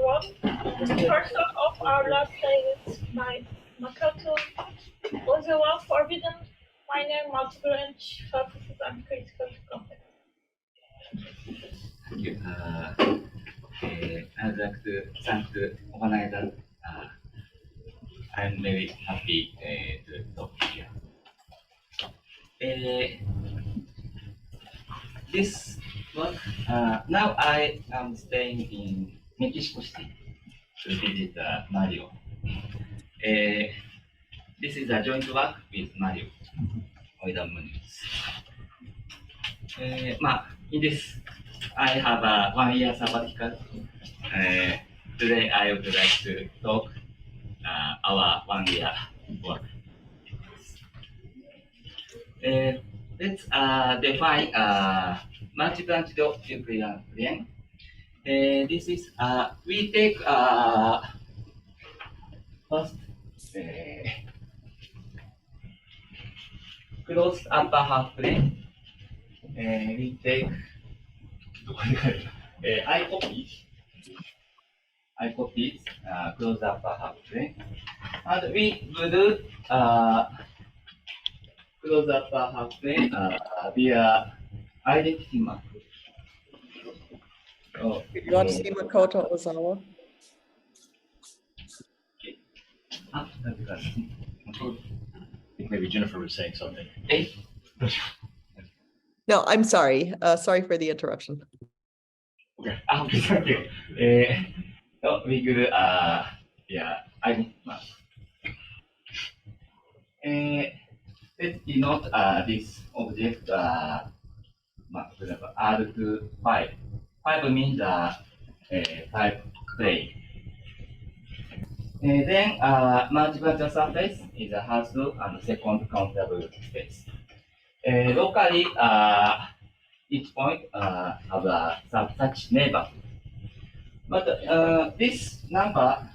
everyone. The first talk of our lab is by Makoto Ozawa, Forbidden Minor Multibranch Surfaces and Critical Context. Thank you. I'd like to thank the organizer. I'm very happy to talk here. This work, now I am staying in Mexico City to visit Mario. This is a joint work with Mario Eudave-Muñoz. In this, I have a 1 year sabbatical. Today I would like to talk our 1 year work. Let's define multi-branched Euclidean plane. This is we take first closed upper half plane. We take I copy closed upper half plane, and we do close upper half plane via identity map. You want to see Makoto Ozawa? Maybe Jennifer was saying something. No, I'm sorry. Sorry for the interruption. Okay, thank you. We could, identity map. Let's denote this object, for example, R2 5. 5 means 5 plane. Then multibranchedsurface surface is a first and second countable space. Locally, each point have such neighbor. But this number,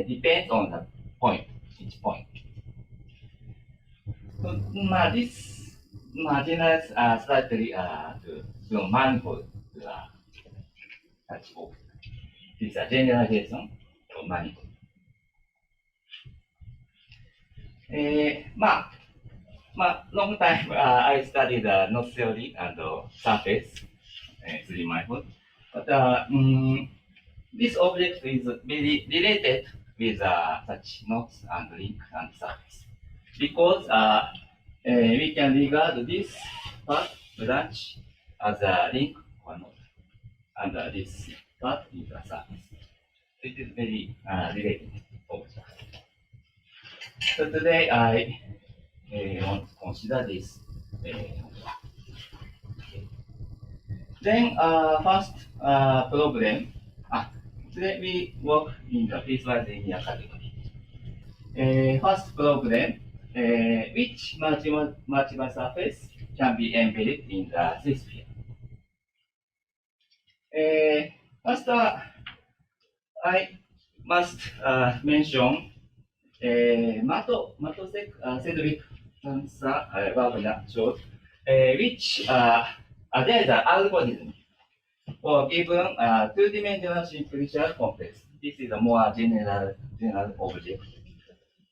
depends on the point, each point. So, this generalizes slightly to manifold such object. This is a generalization of manifold. Long time I studied knot theory and surface 3 manifold, but this object is very related with such knots and link and surface, because we can regard this part branch as a link or knot, and this part is a surface. It is very related object. So today I want to consider this. Then first problem. Today we work in the piecewise linear category. First problem: which multiple surface can be embedded in the C-sphere? First, I must mention Cedric Wagner showed, which there is an algorithm for given two-dimensional simplicial complex. This is a more general object.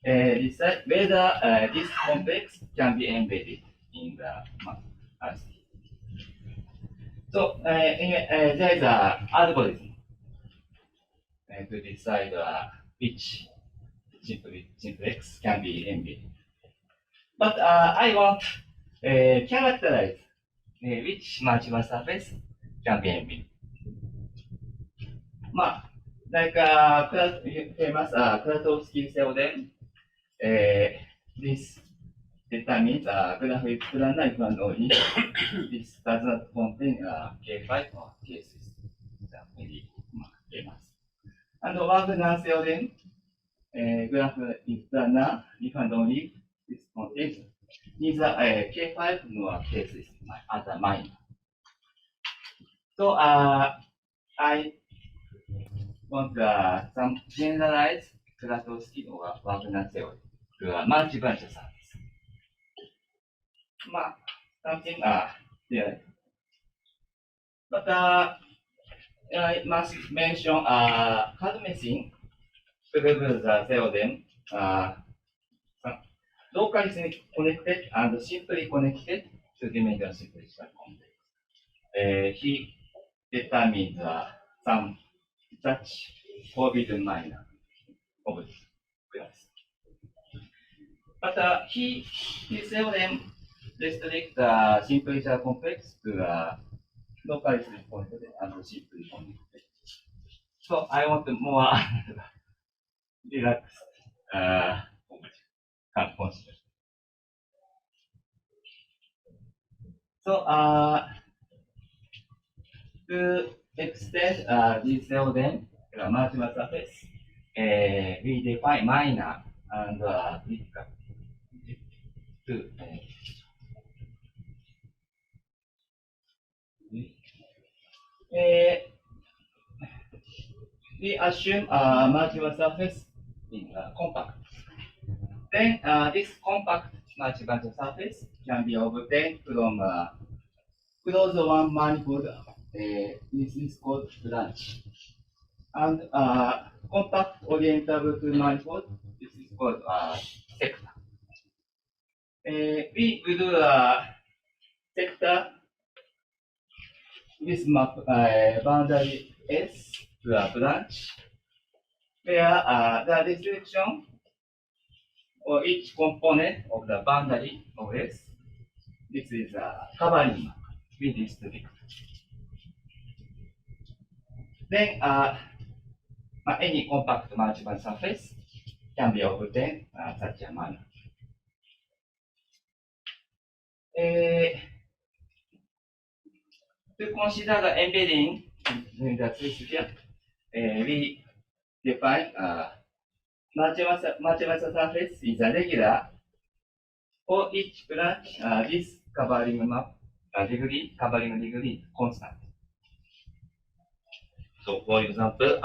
Decide whether this complex can be embedded in the RC. So there is an algorithm to decide which simplex can be embedded. But I want to characterize which multiple surface can be embedded. Like famous Kuratowski theorem, this determines graph with planar if and only this does not contain K5 or K6. Maybe famous. And Wagner theorem, graph is planar if and only this contains neither K5 nor K6 as a minor. So I want some generalized Kuratowski or Wagner theory to a multi-branch surface. Something there. But I must mention card machine proves the theorem locally connected and simply connected two-dimensional simplicial complex. He determines some such forbidden minor of this class. But his theorem restricts the simplicial complex to locally connected and simply connected. So I want more relaxed concept. So to extend this theorem to a multiple surface, we define minor and critical to we assume multiple surface in compact. Then this compact multiple surface can be obtained from closed one manifold. This is called branch. And compact orientable to manifold. This is called sector. We will do a sector with map boundary S to a branch, where the restriction for each component of the boundary of S, this is a covering map we distribute. Then any compact multiple surface can be obtained such a manner. To consider the embedding in the three sphere, we define multiple surface is a regular for each branch. This covering map covering degree is constant. So, for example,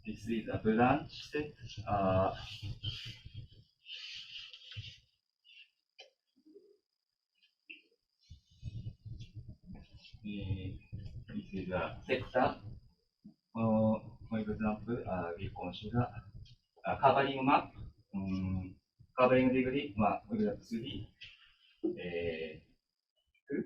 this is a branch set. This is a sector. For example, we consider a covering map, covering degree, for example, 3, 2.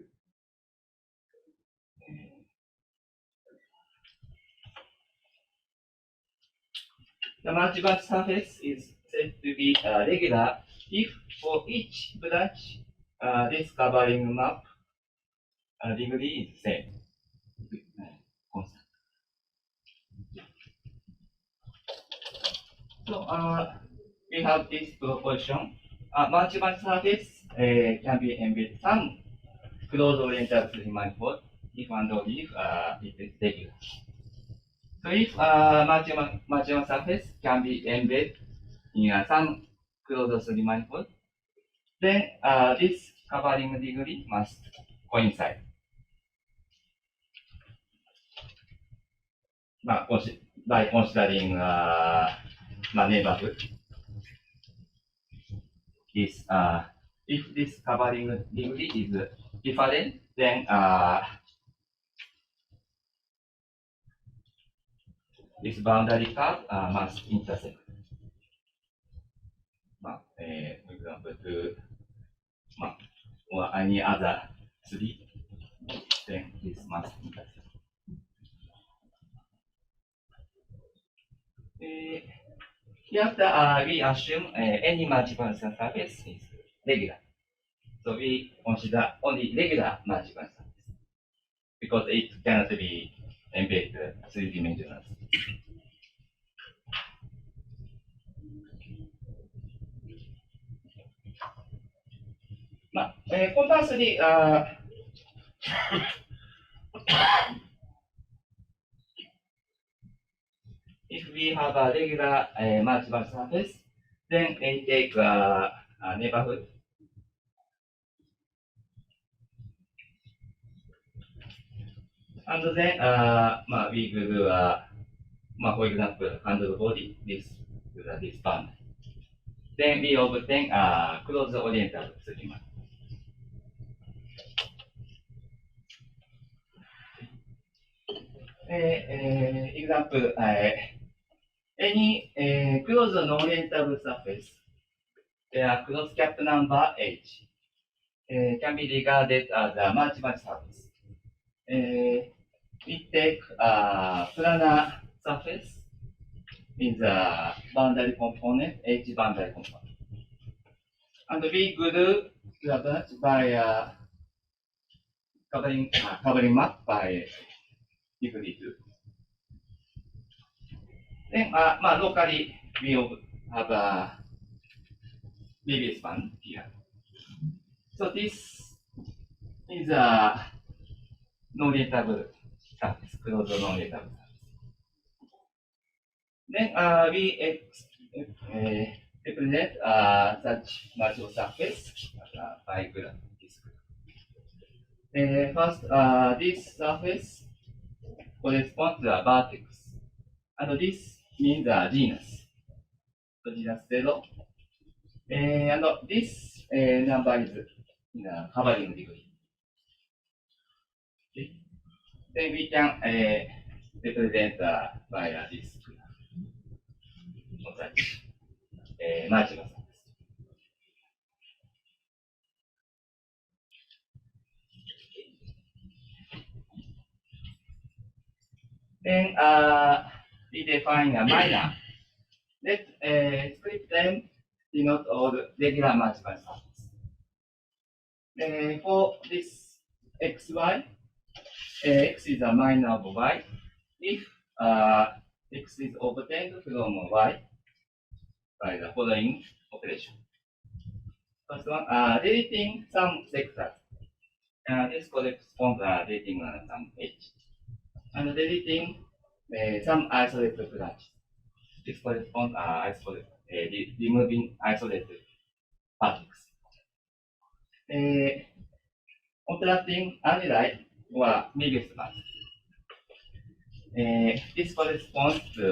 The multiple surface is said to be regular if for each branch this covering map degree is same. Constant. So we have this proposition. Multiple surface can be embedded some closed oriented manifold if and only if it is regular. So if multiple surface can be embedded in some closed manifold, then this covering degree must coincide. By considering neighborhood, is if this covering degree is different, then this boundary curve must intersect. For example, or any other 3, then this must intersect. Here we assume any multiple surface is regular. So we consider only regular multiple surface because it cannot be embedded 3-dimensional. Conversely, if we have a regular multiple surface, then we take a neighborhood. And then we will do, for example, handle body, this band. then we obtain closed orientable three-dimensional. Example, any closed non-orientable surface, their cross-cap number h can be regarded as a multibranch surface. We take planar surface in the boundary component, h boundary component, and we glue the branch by covering map by degree 2. Then, locally, we have a previous one here. So this is a non-orientable surface, closed non-orientable surface. Then we represent such multiple surface by graph. First, this surface corresponds to a vertex, and this means a genus. So genus 0. And this number is in a covering degree. Okay. Then we can represent by this such multiple surface. Then we define a minor. Let's script them denote all the regular multiple surface. For this xy, x is a minor of y. If x is obtained from y by the following operation. First one, deleting some sectors. This corresponds to deleting some h. And deleting some isolated branches. This corresponds to removing isolated particles. Contracting anilide or biggest branch. This corresponds to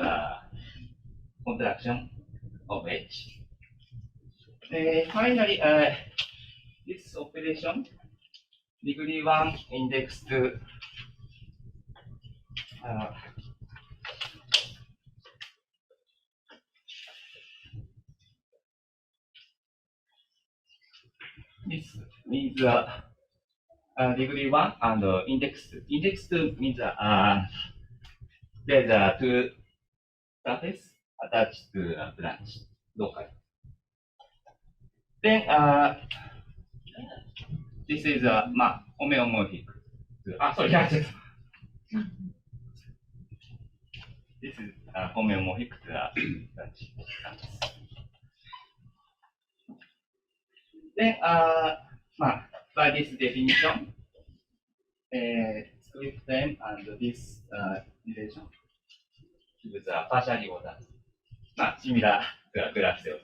contraction of H. Finally, this operation, degree 1 index to this means degree 1 and index 2. Index 2 means there's two surface attached to a branch locally. Then this is homeomorphic. Sorry, this is homeomorphic to branch. Then by this definition, script them and this relation with partially ordered, similar to a graph theory.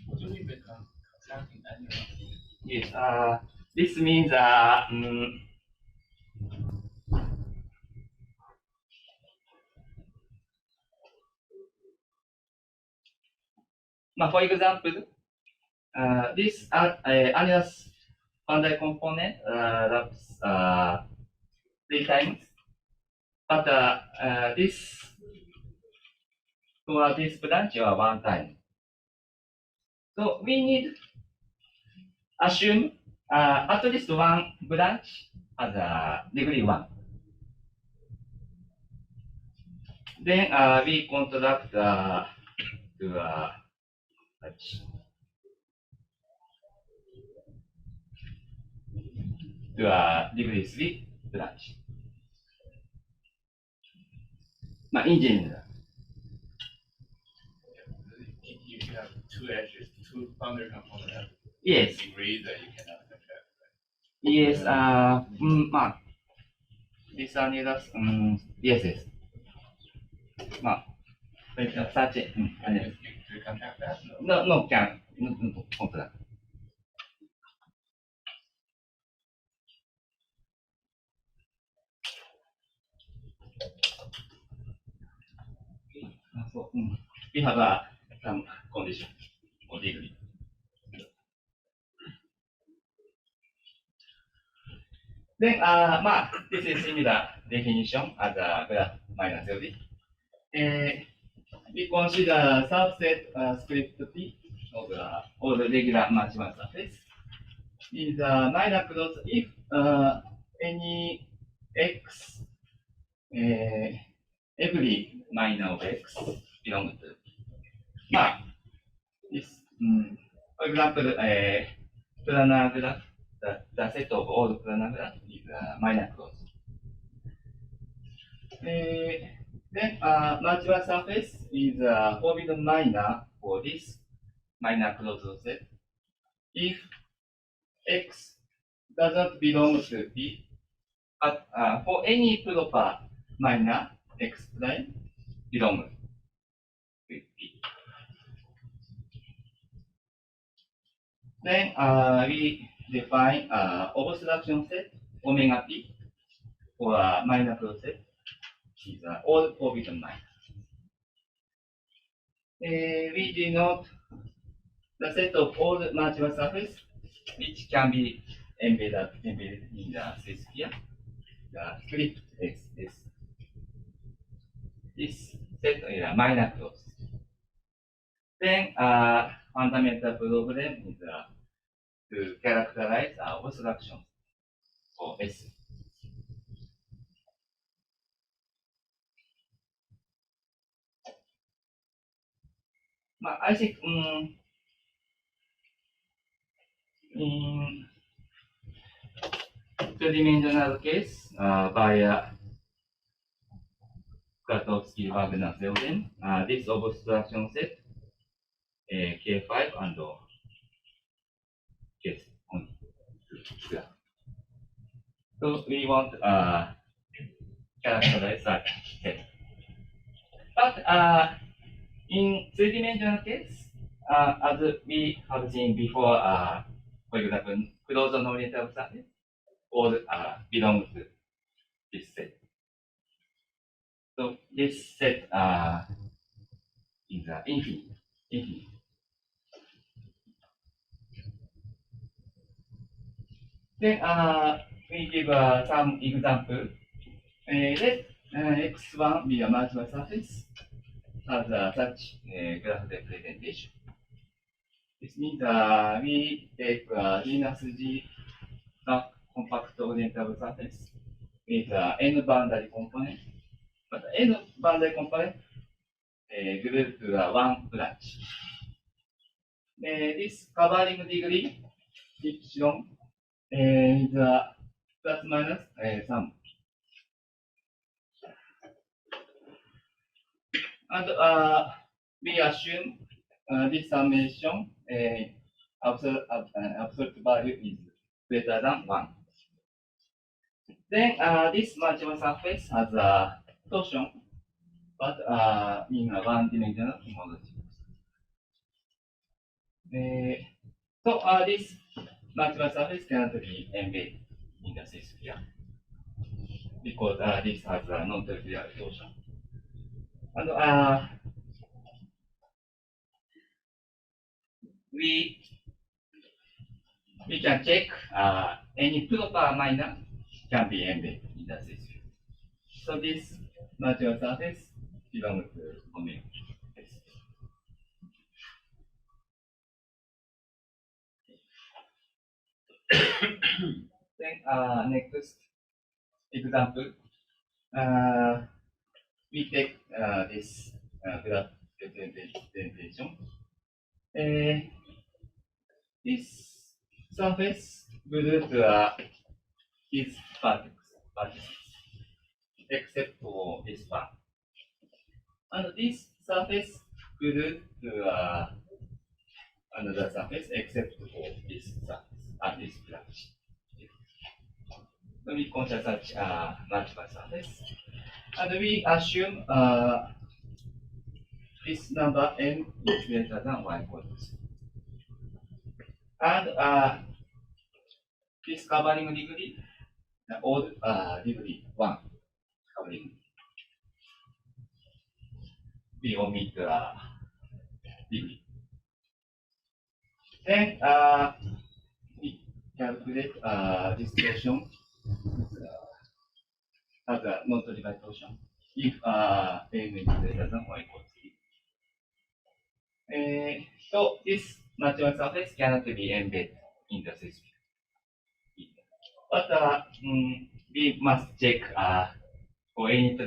What do you mean by contracting annual? Yes, this means for example, this annulus boundary component wraps 3 times, but this for this branch 1 time. So we need assume at least 1 branch has a degree 1. Then we contract to a degree 3 branch. In general. If you have 2 edges, 2 boundary components have Yes. degree that you cannot contract, right? Yes. This annulus. Yes. Yes. Such a annulus. Do you contract that? No, can contract. So, we have some condition or degree. Then, this is similar definition as a graph minus theory. We consider subset script P of all the regular maximal surface is minor close if any x, every minor of x belong to this, for example, planar graph, the set of all planar graph is minor close. Then maximal surface is forbidden minor for this minor closed set if x doesn't belong to P, but for any proper minor x prime belongs to P. Then we define obstruction set omega P for a minor closed set is all forbidden minor. We denote the set of all maximal surface which can be embedded in the sphere. The script is this. This set is a minor close. Then fundamental problem is to characterize obstruction for S. I think in two-dimensional case, via Wagner theorem, this obstruction set K5 and K only. So we want characterize that set. But in three-dimensional case, as we have seen before, for example, closed non-linear surface all belongs to this set. So this set is infinite. Then we give some example. Let x1 be a maximal surface as such graph representation. This means we take genus G compact orientable surface with n boundary component, but n boundary component group to one branch. This covering degree epsilon is plus minus some. And we assume this summation absolute value is greater than 1. Then this maximal surface has a torsion, but in a one-dimensional homology. So this maximal surface cannot be embedded in the sphere because this has a non-trivial torsion. And we can check any proper minor can be embedded in the sphere. So this maximal surface belongs to omega. Then next example, we take this graph representation. This surface group is particles, except for this one. And this surface group another surface except for this surface and this branch. So we consider such multiple surface. And we assume this number n is greater than 1 equals. And this covering degree, all degree 1 covering. We omit degree. Then we calculate this torsion as a non-trivial torsion if m is greater than or equal to 3. So this natural surface cannot be embedded in the system. But we must check for any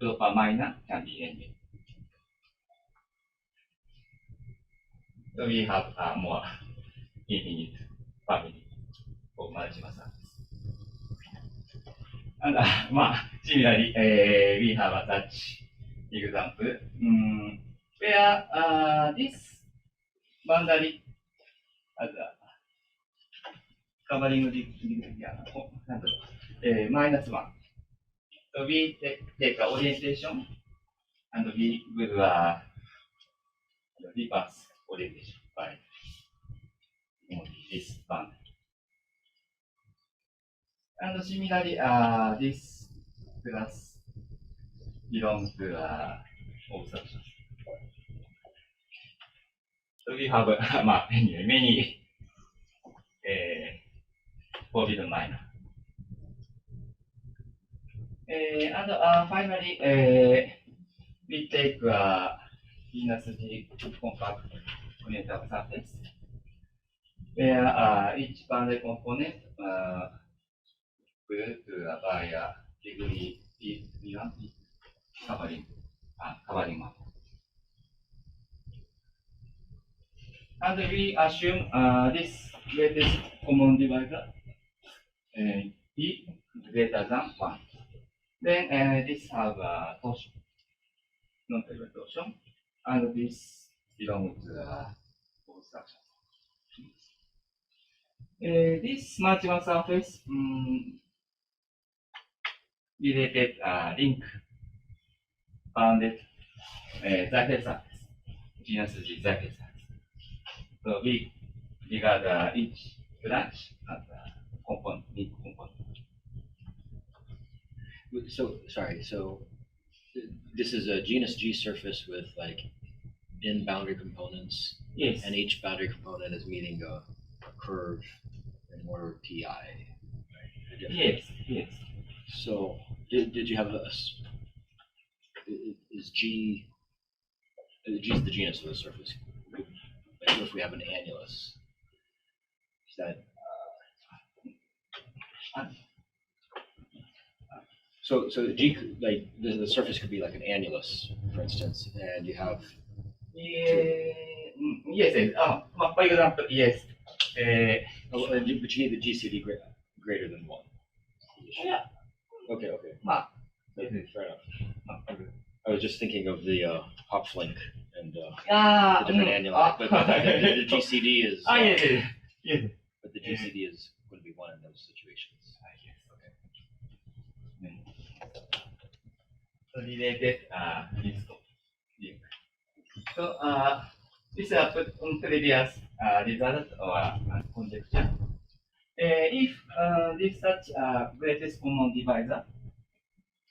proper minor can be embedded. So we have more infinite family for multiple surface. And similarly, we have a such example where this boundary as a covering degree minus 1. So we take orientation and we will reverse orientation by this boundary. And similarly, this class belongs to obstruction. So we have many forbidden minor. And finally, we take genus G compact connector surface, where each boundary component will by a degree P1 covering map. And we assume this greatest common divisor P greater than 1. Then this have a torsion, non-trivial torsion, and this belongs to obstruction. This multiple surface related link bounded Zipel surface, genus G Zipel surface. So we regard each branch as a component, link component. So, sorry, so this is a genus G surface with like in boundary components. Yes. And each boundary component is meeting a curve in order Pi. Right? Yes, yes. So did you have is G is the genus of the surface? Like if we have an annulus, is that so G like the surface could be like an annulus, for instance, and you have Yes, yes. For example, yes. but you need the GCD greater than 1. Yeah. Okay. Fair enough. I was just thinking of the hop flink and the different annuli, but the GCD is yes. but the GCD is going to be 1 in those situations. Yes. Okay. So related list. So this is put on previous result or conjecture. If this such greatest common divisor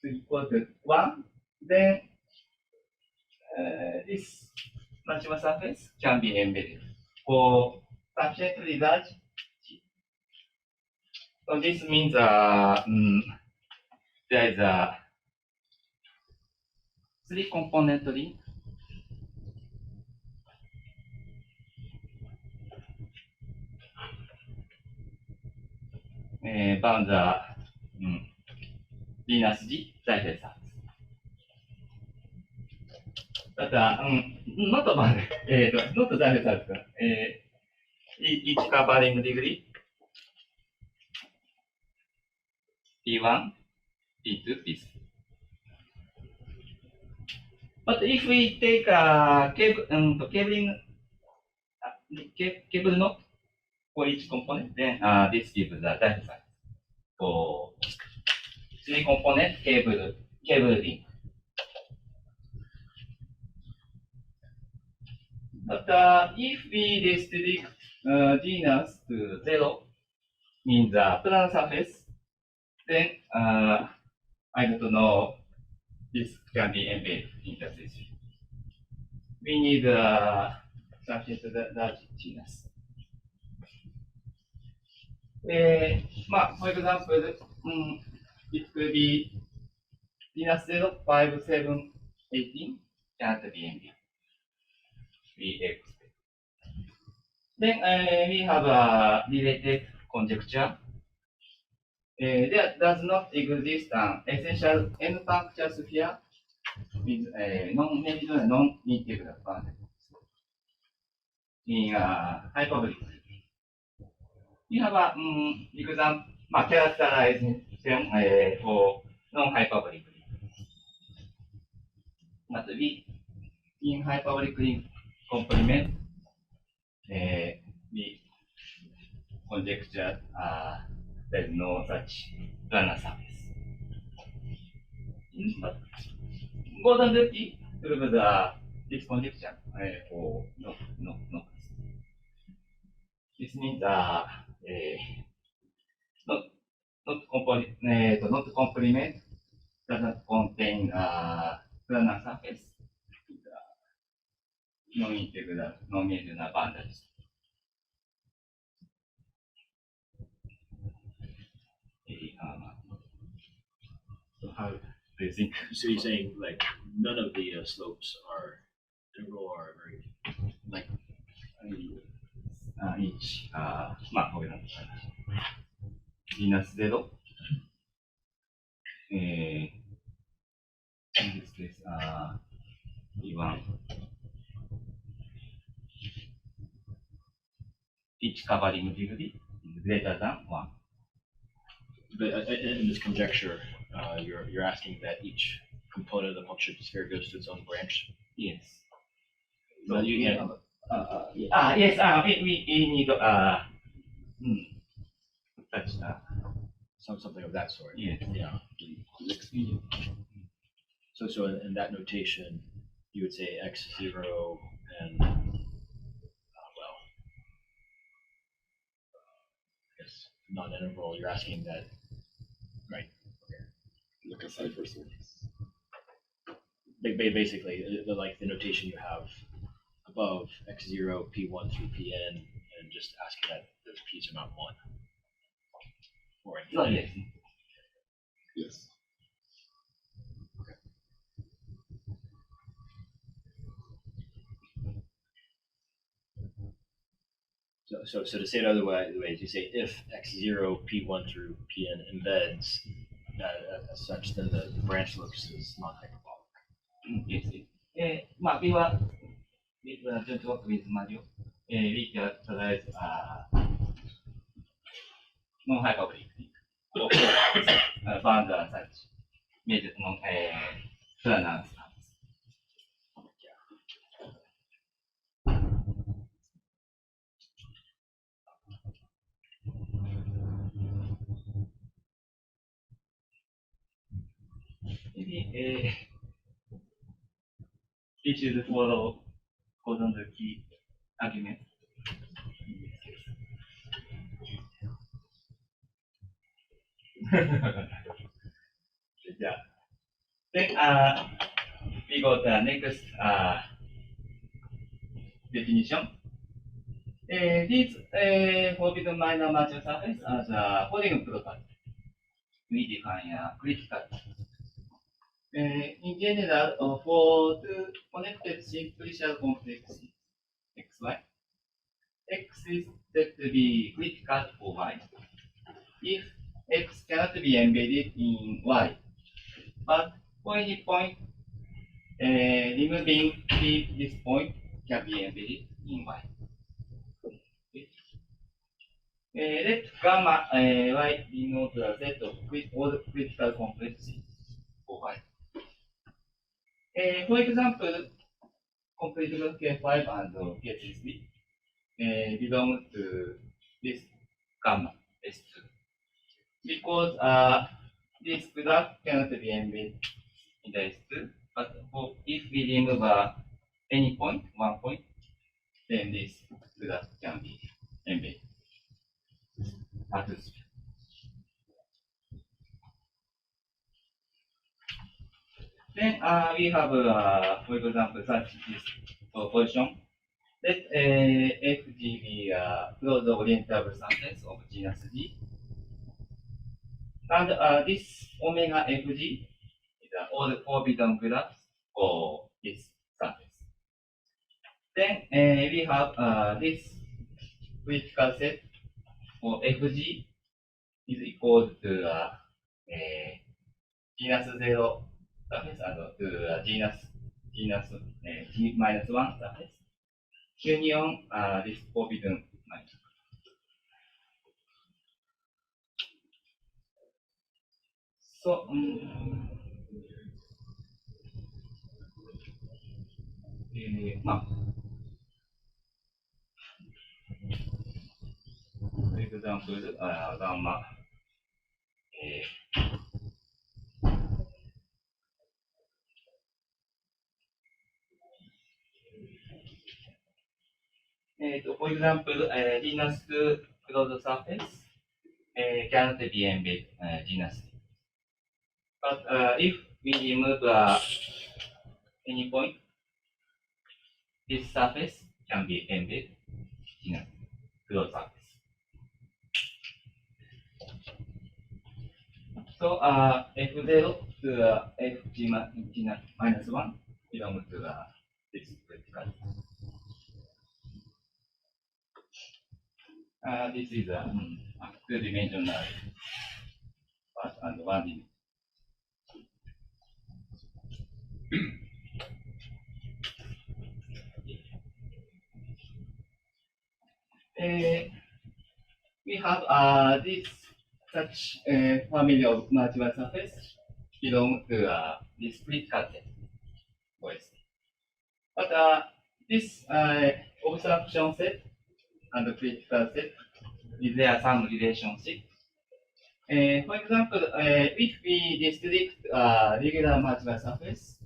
is equal to 1, then this multiple surface can be embedded for sufficiently large G. So this means there is a 3-component link bound the genus G Zipel surface. But not bound, not Zipel surface. Each covering degree P1, P2, P3. But if we take cable knot for each component, then this gives the Zipel surface for 3-component cable link. But if we restrict genus to 0, means the planar surface, then I don't know this can be embedded in the system. We need such as the large genus. For example, it could be genus 0, 5, 7, 18 cannot be embedded. We expect. Then we have a related conjecture. There does not exist an essential n-punctual sphere with non-integral boundary in hyperbolic. We have a example characterization for non-hyperbolic. But we in hyperbolic complement we conjecture there is no such planar surface. But Gordon Duty proves this conjecture for no. This means not complement doesn't contain planar surface with non-integral, non-linear boundaries. So how do you think? So you're saying like none of the slopes are integral or very like each for example, genus 0 in this case E1 each covering degree is greater than 1. But in this conjecture, you're asking that each component of the function sphere goes to its own branch. Yes. So you yes. We need such something of that sort. yes. Yeah. So in that notation, you would say x0 and I guess non-integral. You're asking that, right? Okay. Like a cipher surface. Basically, like the notation you have above x0, p1 through pn, and just asking that those p's are not 1. Or Yes. Yes. So to say it other ways, you say if x0, p1 through pn embeds as such, then the branch locus is not hyperbolic. Yes. We were just work with Mario. We characterize non-hyperbolic bound and such major non-planar surface. Maybe we should follow Gordon the key argument. Yeah. Then we got the next definition. This forbidden minor marginal surface as a holding property. We define critical. In general, for two connected simplicial complexes xy, x is said to be critical for y if x cannot be embedded in y, but for any point, removing this point can be embedded in y. Let gamma y denote the set of all critical complexes for y. For example, completely K5 and K3 belong to this gamma S2 because this graph cannot be embedded in the S2, but if we remove any point, 1 point, then this graph can be embedded. Then we have, for example, such this position. let FG be a closed orientable surface of genus G. And this omega FG is all forbidden graphs for this surface. Then we have this critical set for FG is equal to genus 0 surface and to genus G minus 1 surface. Union this forbidden minus. So, for example, gamma for example, genus closed surface cannot be embedded genus. But if we remove any point, this surface can be embedded genus closed surface. So F0 to Fg minus 1 belongs to this critical. This is a two-dimensional part and one dimension. We have this such family of natural surface belong to this critical set. But this obstruction set and the critical set, is there some relationship? For example, if we restrict regular natural surface,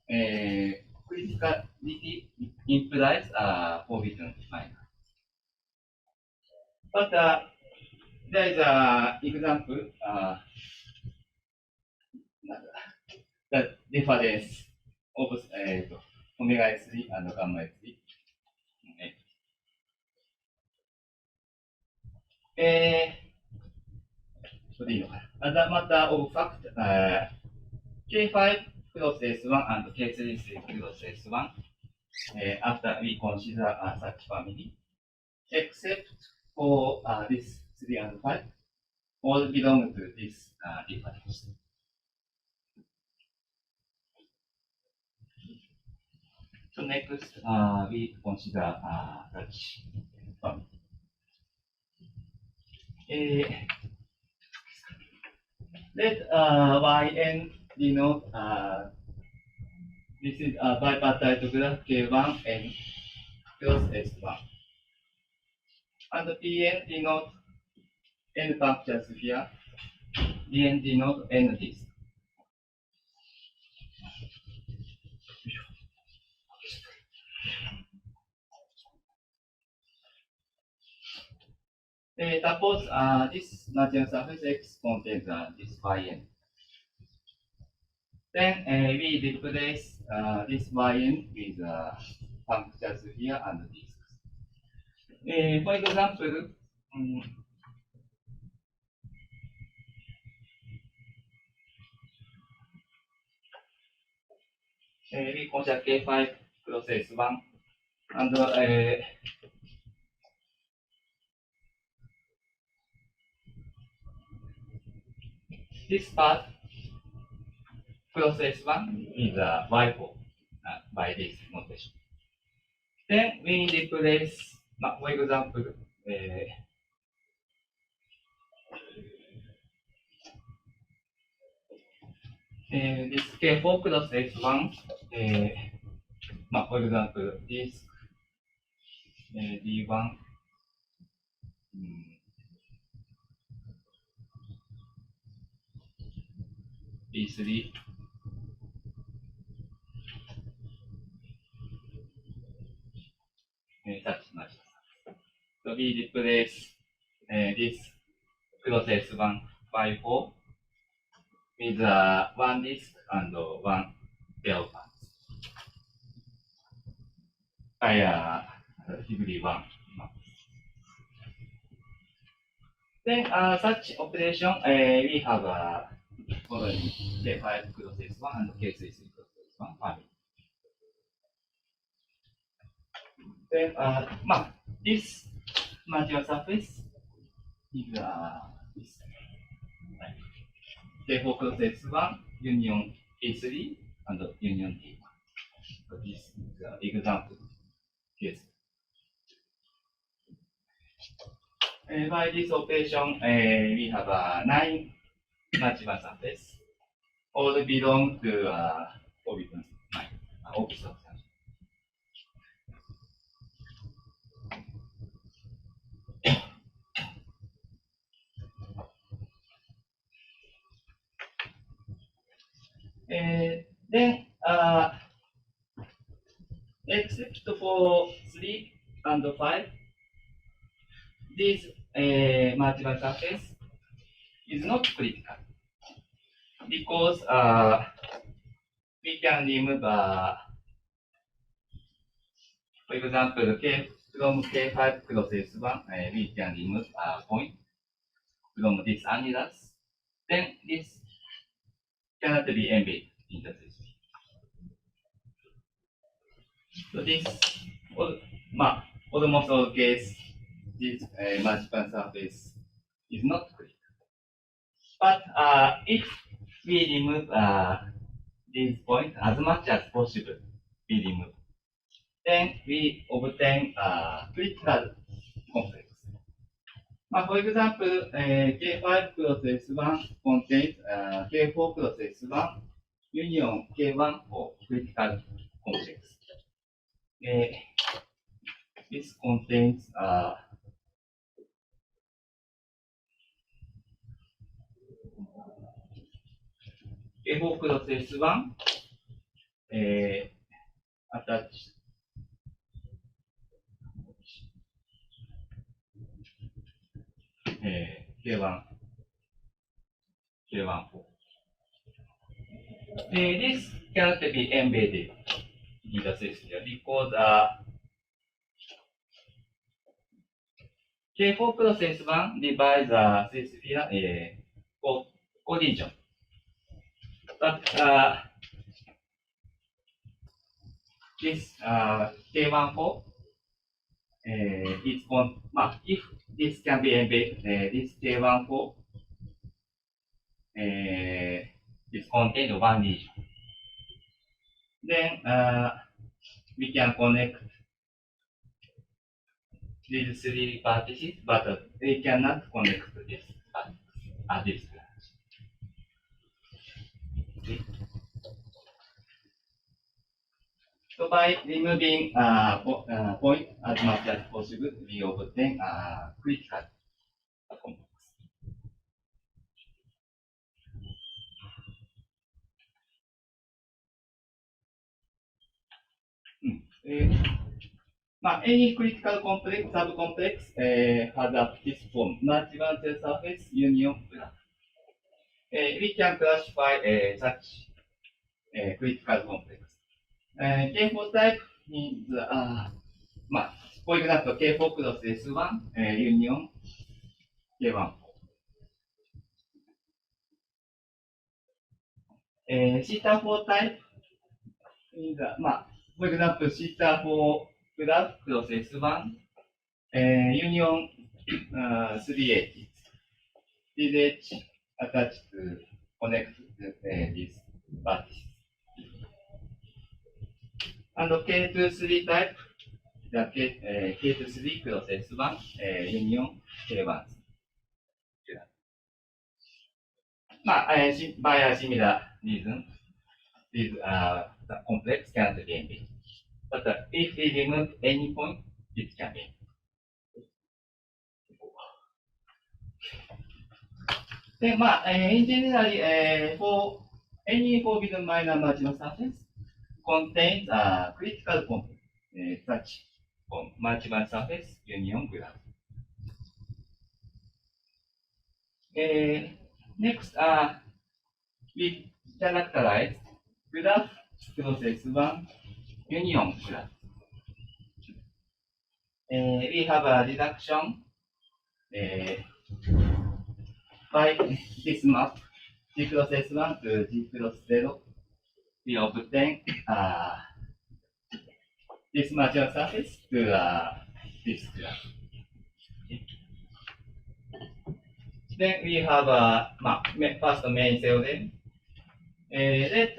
criticality implies forbidden minor. But there is an example the difference of omega S3 and gamma S3. As a matter of fact, K5 cross S1 and K3 cross S1, after we consider such family, except for this 3 and 5, all belong to this difference. So next, we consider such family. Let Yn denote this is a bipartite graph K1 and cross S1. And Pn denote n puncture sphere, Dn denote n disk. Suppose this natural surface X contains this Yn. Then we replace this Yn with puncture sphere and disks. For example, we consider K5 cross S1 and this part process 1 is a Y4 by this notation. Then we replace, for example, this K4 plus S1, for example, this D1, D3, such much. So we replace this process 1 by 4 with one disk and one tail parts. degree 1 maps. Then such operation, we have following K5 cross S1 and K6 cross S1 family. Then, this marginal surface is this K4 cross S1 union K3 and union K1. So this is the example case. By this operation, we have 9 marginal surface. All belong to orbital line, orbital function. Then, except for 3 and 5, this marginal surface is not critical because we can remove, for example, from K5 cross S1, we can remove a point from this annulus. Then this cannot be embedded in the system. So this, almost all case, this marginal surface is not critical. But if we remove this point as much as possible, we remove, then we obtain critical complex. For example, K5 cross S1 contains K4 cross S1 union K1 for critical complex. This contains K4 cross S1 attached K1 4. This cannot be embedded in the system because K4 cross S1 divides this sphere collision. But this K1 4 is if this can be embedded, this K1 4 is contained one region. Then we can connect these 3 vertices, but we cannot connect this at this branch. Okay. So by removing point as much as possible, we obtain critical complex. Any critical complex, subcomplex has this form, multibranchedsurface surface union graph. We can classify such critical complex. K4 type means, for example, K4 cross S1 union K1. Theta 4 type means, for example, theta 4 graph cross S1 union 3H. This H attached to connect this vertex. And K23 type, the K23 cross S1 union K1. By a similar reason, this the complex cannot be embedded. But if we remove any point, it can be. Then, in general, for any forbidden minor marginal surface contains a critical complex, such form, marginal surface union graph. Next, we characterize graph cross S1 union graph. we have a reduction by this map G cross S1 to G cross 0. We obtain this marginal surface to this graph. Then we have first main theorem. Let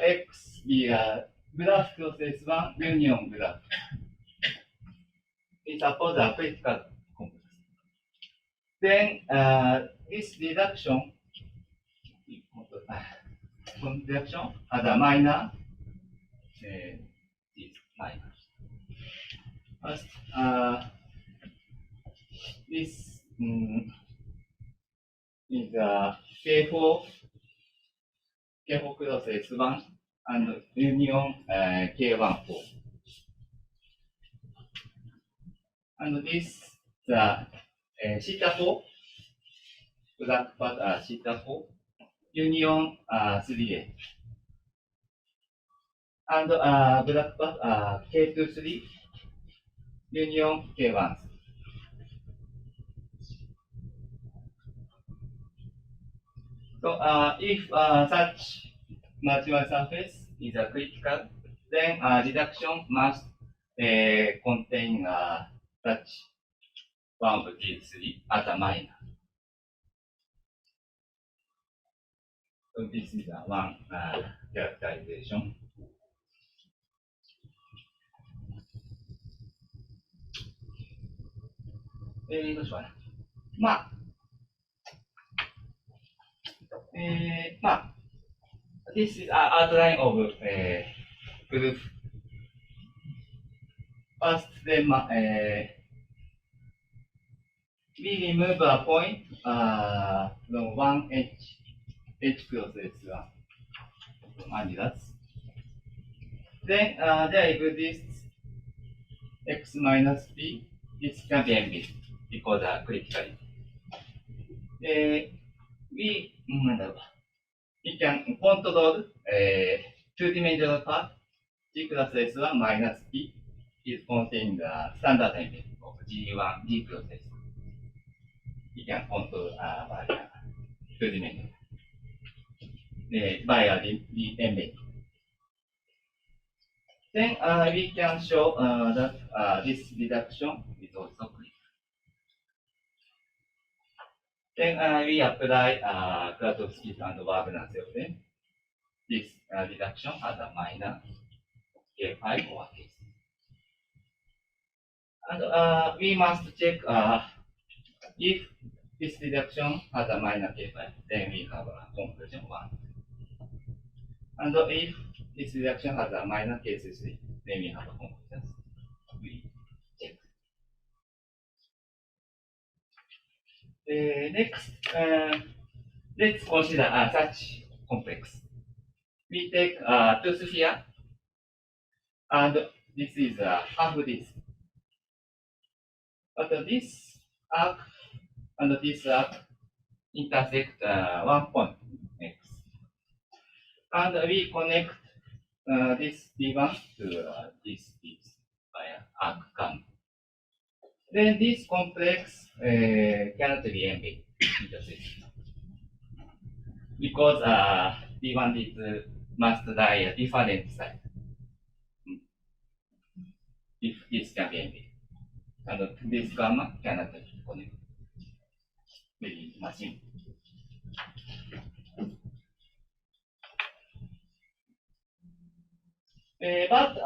X be a graph cross S1 union graph. We suppose a critical complex. Then this reduction has a minor is minor. First, this is K4 cross S1 and union K14. And this the theta 4 black part theta 4 union 3A. And black part K23 union K1. So if such marginal surface is a critical, then reduction must contain such one of these three as a minor. So this is one characterization. This is an outline of group. First, then we remove a point from one H cross S1 from Adidas. Then there exists X minus P. This can be embedded because criticality. We can control two-dimensional part G cross S1 minus P is contained the standard embedding of G1 G cross S1. We can control by two-dimensional by the embedding. Then we can show that this reduction is also critical. Then we apply Krasovsky and Wagner theorem. This reduction has a minor K5 or K6. And we must check if this reduction has a minor K5, then we have a conclusion 1. And if this reduction has a minor K3, then we have a conclusion 3. Check. Next, let's consider such complex. We take two spheres, and this is half this. But this arc and this arc intersect one point X. And we connect this D1 to this by arc cam. Then this complex cannot be embedded in the system because D1 must lie a different side. If this can be embedded, and this gamma cannot be connected. Very machine. But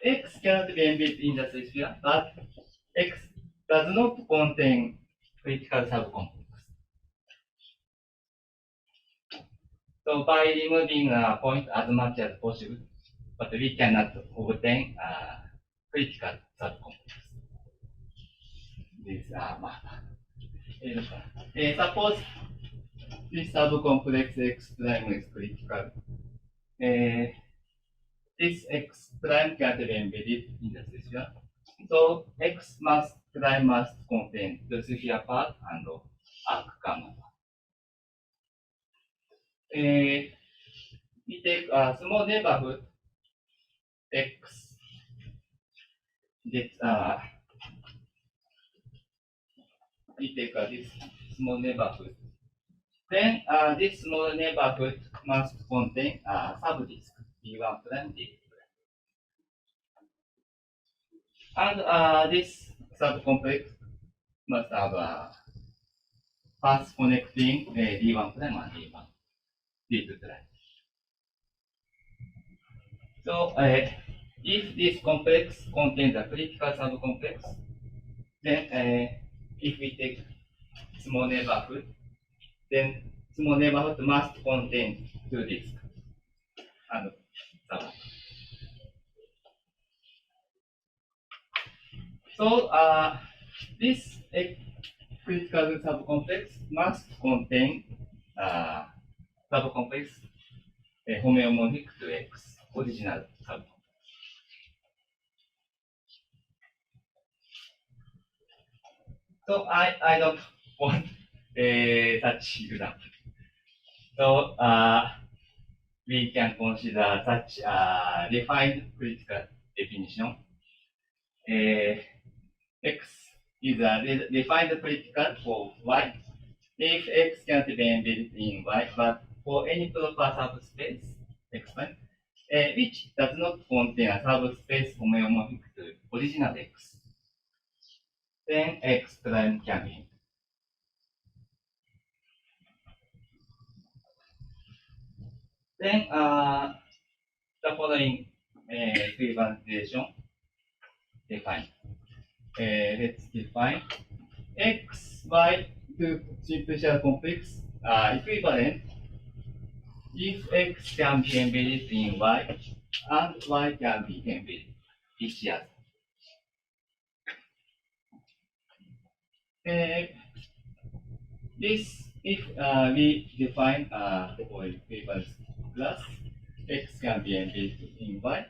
X cannot be embedded in the sphere, but X does not contain critical subcomplex. So by removing a point as much as possible, but we cannot obtain critical subcomplex. This suppose this subcomplex X prime is critical. This X prime cannot be embedded in the sphere. So X prime must contain the sphere part and arc gamma. We take a small neighborhood X this we take this small neighborhood. Then this small neighborhood must contain a subdisk B1 prime D. And this subcomplex must have a path connecting D1 prime and D1, D2 prime. So if this complex contains a critical subcomplex, then if we take small neighborhood, then small neighborhood must contain two disks and so on. So this critical subcomplex must contain subcomplex homeomorphic to X, original subcomplex. So I don't want such example. So we can consider such defined critical definition. X is a defined critical for Y if X can't be embedded in Y, but for any proper subspace X prime, which does not contain a subspace homeomorphic to original X, then X prime can be. Then the following equivalentization define. Let's define X, Y to simple shell complex are equivalent if X can be embedded in Y and Y can be embedded each other. This if we define for equivalence plus X can be embedded in Y,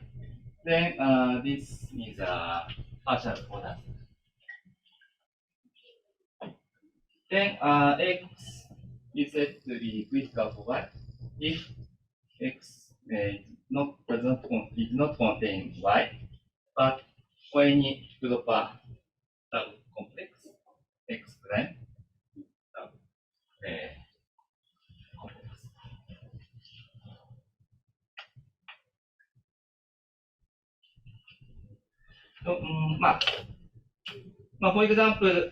then this is a partial product. Then X is said to be critical for Y if X is not contain Y, but for any proper subcomplex X prime complex. So, for example,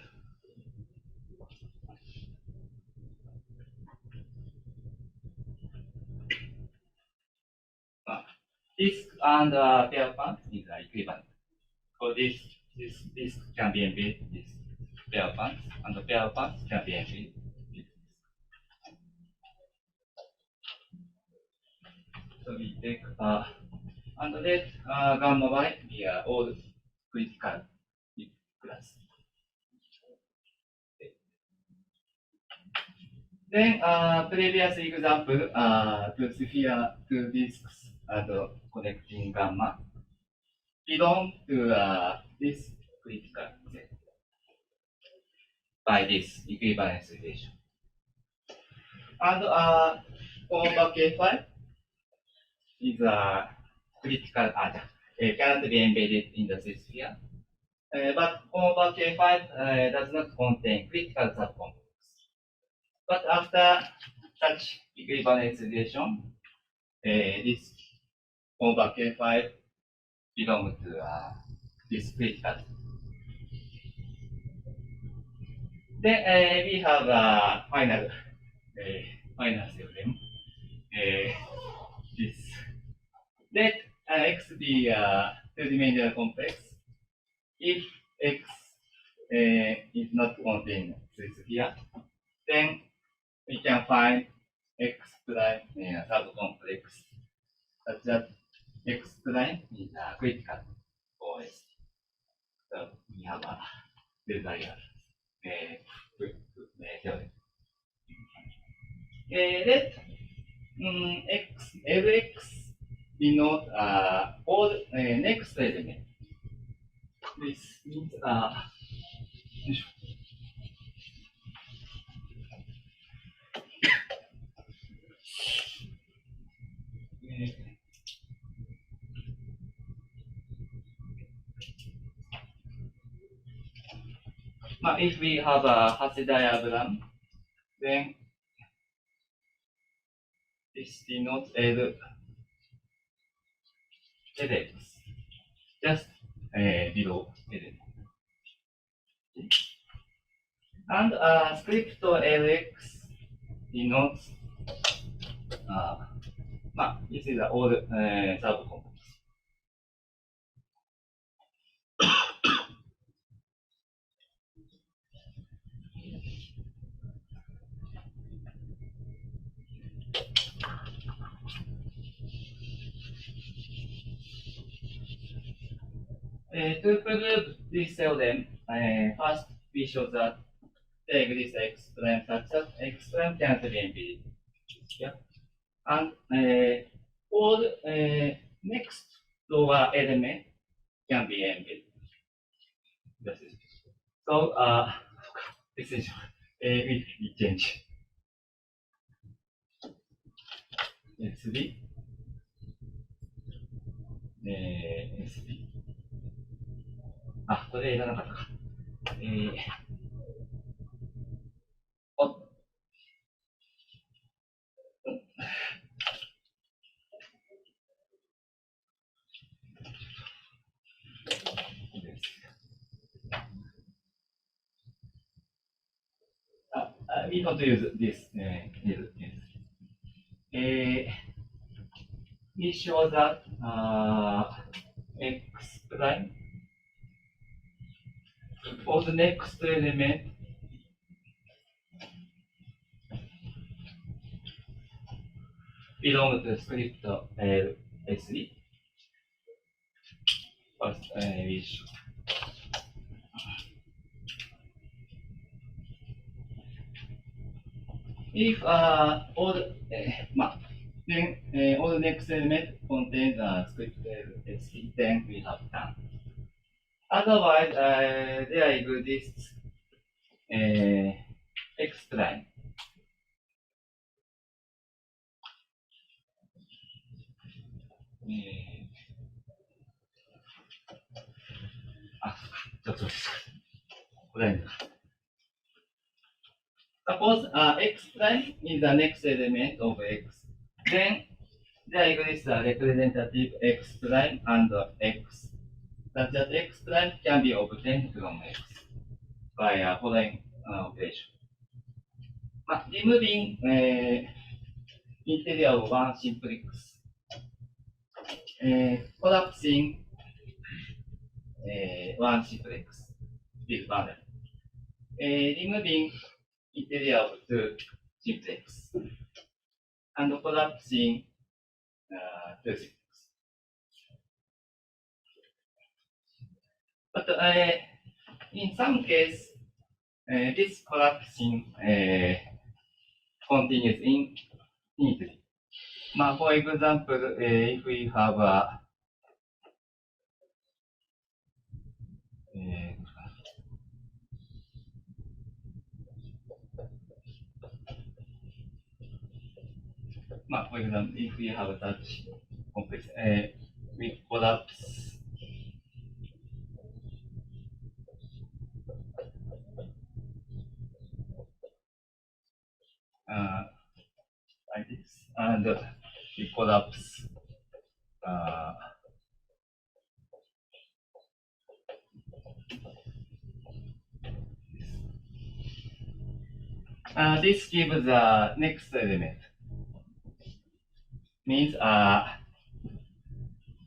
disk and pair pants is equivalent. So this can be embedded this pair pants, and the pair pants can be embedded this. So we take and let gamma y be all critical class. Then previous example to sphere two disks and connecting gamma belong to this critical set by this equivalence relation. And over K5 is a critical cannot be embedded in the sphere. But over K5 does not contain critical subcomplex. But after such equivalence relation, this over K5 belongs to this critical. Then we have a final theorem. This let X be a two-dimensional complex if X is not contained sphere, then we can find X prime in a subcomplex such that X prime is critical for S. So we have a desired theorem. Let Lx denote all next element. This means if we have a Hasse diagram, then this denotes L LX, just below LX. And script LX denotes, this is all subcomplex. To prove this theorem, first we show that there exists X prime such that X prime cannot be embedded. Yeah. And all next door element can be embedded. That's it. So this is we change S3 S3 これいらなかったか。おwe want to use this. We show that X prime for the next element belong to script S3. First, we show. If all then all the next element contains script S3, then we have done. Otherwise, there exists X prime. Suppose X prime is the next element of X. Then there exists a representative X prime and X. Such that X prime can be obtained from X by following operation. Removing interior of one simplex, collapsing one simplex is boundary. Removing interior of two simplex and collapsing two simplex. But in some case, this collapsing continues infinitely. For example, if we have a for example, if we have such complex, we collapse like this, and we collapse this gives the next element. Means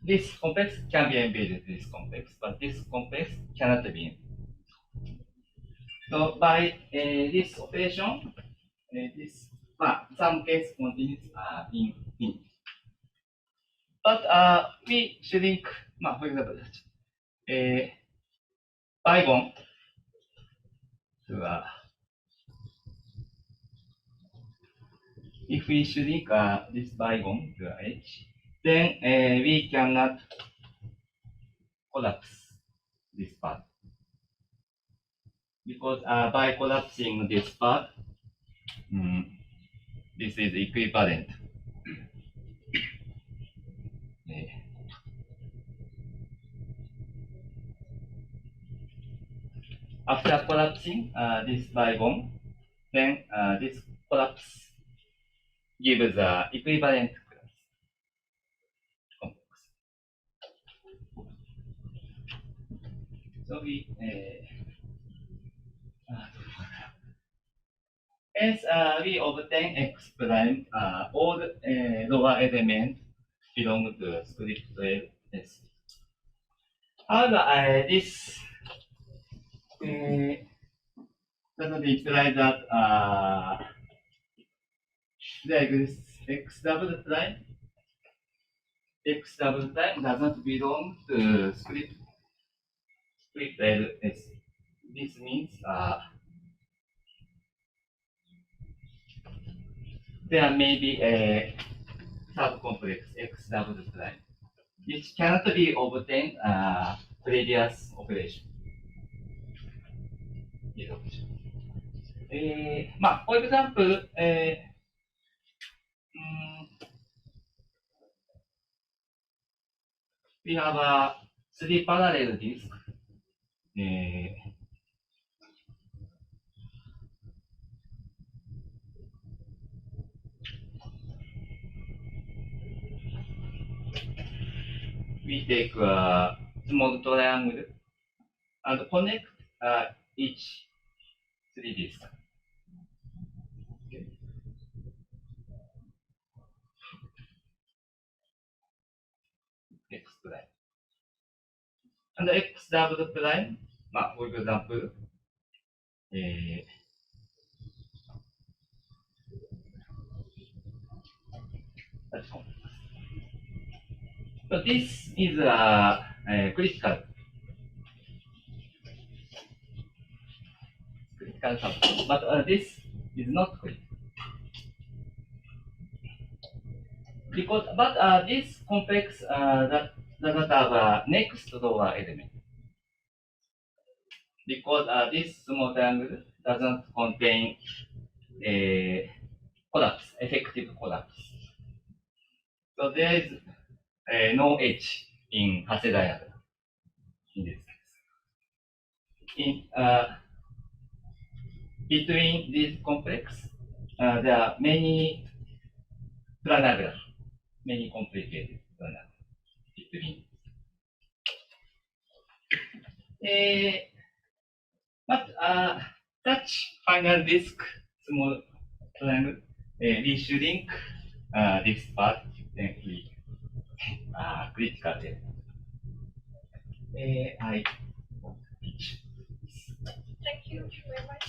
this complex can be embedded in this complex, but this complex cannot be. So by this operation, this some case continues in. But we shrink, for example, bygone to if we shrink this bygone to H, then we cannot collapse this part. Because by collapsing this part, this is equivalent. after collapsing this by one, then this collapse gives the equivalent class complex. So hence we obtain x prime all lower elements belong to script 12s. However, this doesn't imply that there exists x double prime. X double prime doesn't belong to script ls. This means there may be a subcomplex x double prime, which cannot be obtained previous operation. For example, we have a 3 parallel disk. We take a small triangle and connect each 3 disks. Okay. X prime. And x double prime, for example, so this is a critical subset, but this is not critical. Because, but this complex that doesn't have a next lower element. Because this small triangle doesn't contain a collapse, effective collapse. So there is no edge in Hasse diagram in this case. Between this complex, there are many planar graphs, many complicated planar between. But such final disk small triangle, we should link this part, then we critical there. I Thank you very much.